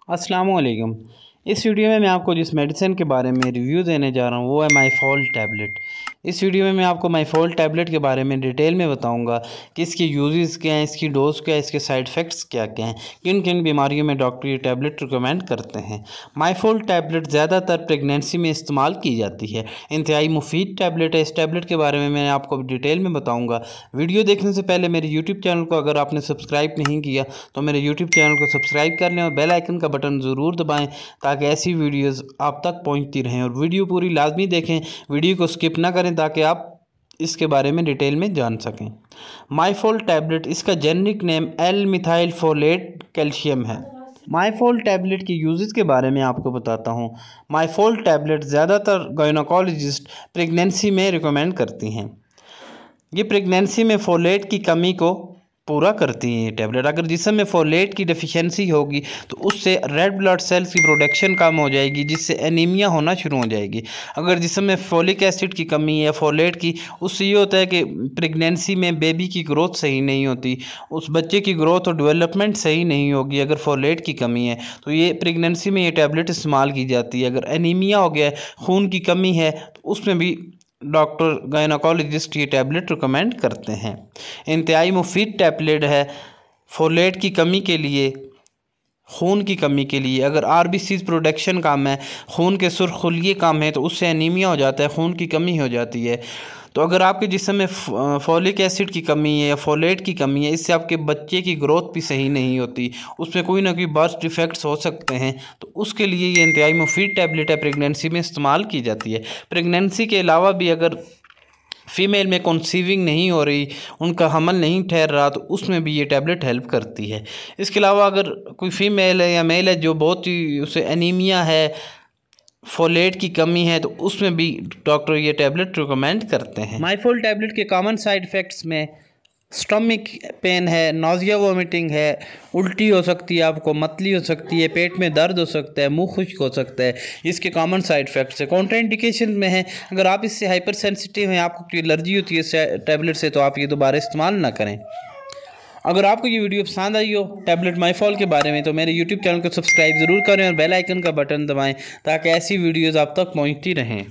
अस्सलाम वालेकुम। इस वीडियो में मैं आपको जिस मेडिसिन के बारे में रिव्यू देने जा रहा हूँ वो है माइफॉल टैबलेट। इस वीडियो में मैं आपको माइफॉल टैबलेट के बारे में डिटेल में बताऊंगा कि इसके यूजेस क्या हैं, इसकी डोज क्या है, इसके साइड इफ़ेक्ट्स क्या क्या हैं, किन किन बीमारियों में डॉक्टर ये टैबलेट रिकमेंड करते हैं। माइफॉल टैबलेट ज़्यादातर प्रेगनेंसी में इस्तेमाल की जाती है। इंतहाई मुफीद टैबलेट है। इस टैबलेट के बारे में मैं आपको डिटेल में बताऊँगा। वीडियो देखने से पहले मेरे यूट्यूब चैनल को अगर आपने सब्सक्राइब नहीं किया तो मेरे यूट्यूब चैनल को सब्सक्राइब कर लें और बेल आइकन का बटन ज़रूर दबाएं ताकि ऐसी वीडियोस आप तक पहुंचती रहें। और वीडियो पूरी लाजमी देखें, वीडियो को स्किप ना करें ताकि आप इसके बारे में डिटेल में जान सकें। माइफॉल टैबलेट, इसका generic name L methyl folate calcium है। माइफॉल टैबलेट के यूजेस के बारे में आपको बताता हूँ। माइफॉल टैबलेट ज़्यादातर गायनोकोलॉजिस्ट प्रेगनेंसी में रिकमेंड करती हैं। ये प्रेगनेंसी में फोलेट की कमी को पूरा करती हैं। ये टैबलेट, अगर जिस्म में फोलेट की डेफिशिएंसी होगी तो उससे रेड ब्लड सेल्स की प्रोडक्शन कम हो जाएगी, जिससे एनीमिया होना शुरू हो जाएगी। अगर जिस्म में फोलिक एसिड की कमी है फोलेट की, उससे ये होता है कि प्रेगनेंसी में बेबी की ग्रोथ सही नहीं होती, उस बच्चे की ग्रोथ और डेवलपमेंट सही नहीं होगी अगर फोलेट की कमी है। तो ये प्रेगनेंसी में ये टैबलेट इस्तेमाल की जाती है। अगर एनीमिया हो गया है, खून की कमी है, तो उसमें भी डॉक्टर गायनोकोलॉजिस्ट ये टैबलेट रिकमेंड करते हैं। इंतहाई मुफीद टैबलेट है फोलेट की कमी के लिए, खून की कमी के लिए। अगर आरबीसीज प्रोडक्शन कम है, खून के सुरखुलिये कम है, तो उससे एनीमिया हो जाता है, खून की कमी हो जाती है। तो अगर आपके जिस्म में फोलिक एसिड की कमी है या फोलेट की कमी है, इससे आपके बच्चे की ग्रोथ भी सही नहीं होती, उसमें कोई ना कोई बर्थ डिफेक्ट्स हो सकते हैं। तो उसके लिए ये इंतहाई मुफीद टैबलेट है, प्रेगनेंसी में इस्तेमाल की जाती है। प्रेगनेंसी के अलावा भी अगर फ़ीमेल में कंसीविंग नहीं हो रही, उनका हमल नहीं ठहर रहा, तो उसमें भी ये टैबलेट हेल्प करती है। इसके अलावा अगर कोई फ़ीमेल है या मेल है जो बहुत ही उसे एनीमिया है, फोलेट की कमी है, तो उसमें भी डॉक्टर ये टैबलेट रिकमेंड करते हैं। माइफॉल टैबलेट के कॉमन साइड इफ़ेक्ट्स में स्टमक पेन है, नौजिया वोमिटिंग है, उल्टी हो सकती है, आपको मतली हो सकती है, पेट में दर्द हो सकता है, मुंह खुश्क हो सकता है। इसके कॉमन साइड इफ़ेक्ट्स है। कॉन्ट्राइंडिकेशन में है, अगर आप इससे हाइपर सेंसिटिव हैं, आपको कोई एलर्जी होती है इस टैबलेट से, तो आप ये दोबारा इस्तेमाल ना करें। अगर आपको ये वीडियो पसंद आई हो टैबलेट माइफॉल के बारे में, तो मेरे यूट्यूब चैनल को सब्सक्राइब ज़रूर करें और बेल आइकन का बटन दबाएं ताकि ऐसी वीडियोज़ आप तक पहुँचती रहें।